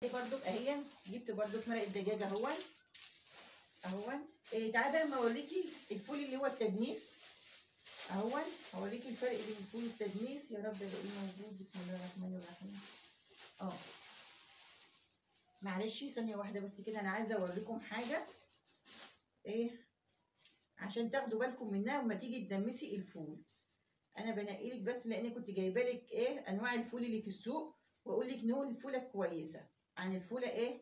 برضك اهي جبت برضك مرق الدجاج اهو. تعالى بقى اما اوريكي الفول اللي هو التدميس اهو. هوريكي الفرق بين الفول التدميس. يا رب الاقيه موجود. بسم الله الرحمن الرحيم. معلش ثانيه واحده بس كده، انا عايزه اوريكم حاجه عشان تاخدوا بالكم منها وما تيجي تدمسي الفول. انا بنقلك بس لان كنت جايبه لك انواع الفول اللي في السوق، واقول لك نوع الفوله كويسه عن الفوله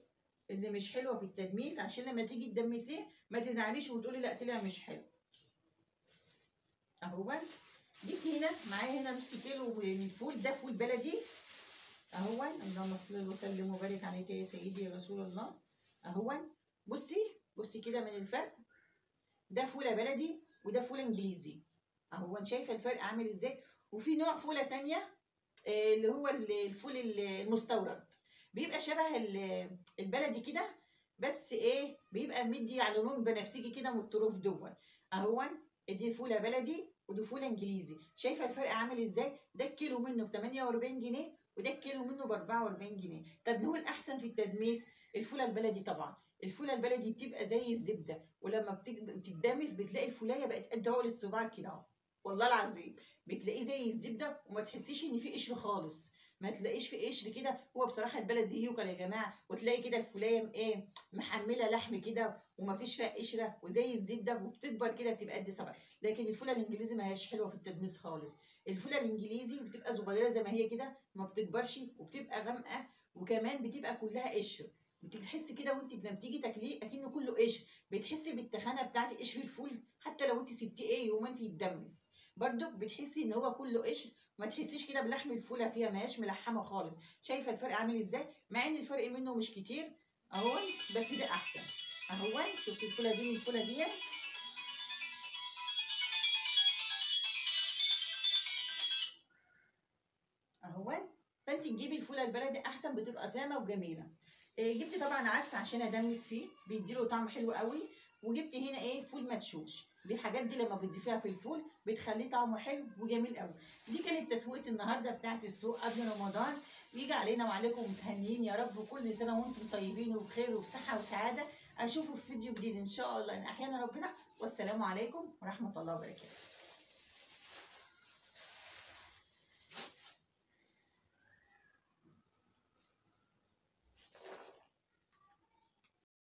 اللي مش حلوه في التدميس، عشان لما تيجي تدمسيه ما تزعليش وتقولي لا طلع مش حلو. اهو جبت هنا معايا هنا نص كيلو من الفول. ده فول بلدي اهو. اللهم صل وسلم وبارك عليك يا سيدي يا رسول الله. اهو بصي كده من الفرق. ده فوله بلدي وده فول انجليزي اهو. شايفه الفرق عامل ازاي؟ وفي نوع فوله تانيه اللي هو الفول المستورد، بيبقى شبه البلدي كده، بس بيبقى مدي على لون بنفسجي كده من الطروف دول اهو. دي فوله بلدي ودي فوله انجليزي. شايفه الفرق عامل ازاي؟ ده الكيلو منه ب 48 جنيه وده الكيلو منه ب 44 جنيه. طب هو الاحسن في التدميس الفوله البلدي طبعا. الفوله البلدي بتبقى زي الزبده، ولما بتدمس بتلاقي الفولايه بقت قد عقل الصباع كده اهو، والله العظيم بتلاقيه زي الزبده وما تحسيش ان في قشر خالص، ما تلاقيش في قشر كده. هو بصراحه البلدي يوكل يا جماعه، وتلاقي كده الفولايه محمله لحم كده وما فيش فيها قشره وزي الزبده وبتكبر كده بتبقى قد صبع. لكن الفوله الانجليزي ما هياش حلوه في التدميس خالص. الفوله الانجليزي بتبقى صغيره زي ما هي كده، ما بتكبرش وبتبقى غامقه، وكمان بتبقى كلها قشر. بتحسي كده وانت بتيجي تاكليه اكنه كله قشر، بتحسي بالتخانه بتاعت قشر الفول حتى لو انت سبتيه يومين يتدمس برضك بتحسي ان هو كله قشر، ما تحسيش كده بلحم الفوله فيها، ما هياش ملحمه خالص. شايفه الفرق عامل ازاي؟ مع ان الفرق منه مش كتير اهو، بس ده احسن اهو. شفت الفوله دي من الفوله دي اهو. فانت تجيبي الفوله البلدي احسن، بتبقى طعمه وجميله. جبت طبعا عدس عشان ادمس فيه بيديله طعم حلو قوي. وجبت هنا فول مدشوش. دي الحاجات دي لما بتضيفيها في الفول بتخليه طعمه حلو وجميل قوي. دي كانت تسويقه النهارده بتاعت السوق قبل رمضان. يجي علينا وعليكم متهنيين يا رب، كل سنه وانتم طيبين وبخير وبصحه وسعاده. اشوفكم في فيديو جديد ان شاء الله ان احيانا ربنا. والسلام عليكم ورحمه الله وبركاته.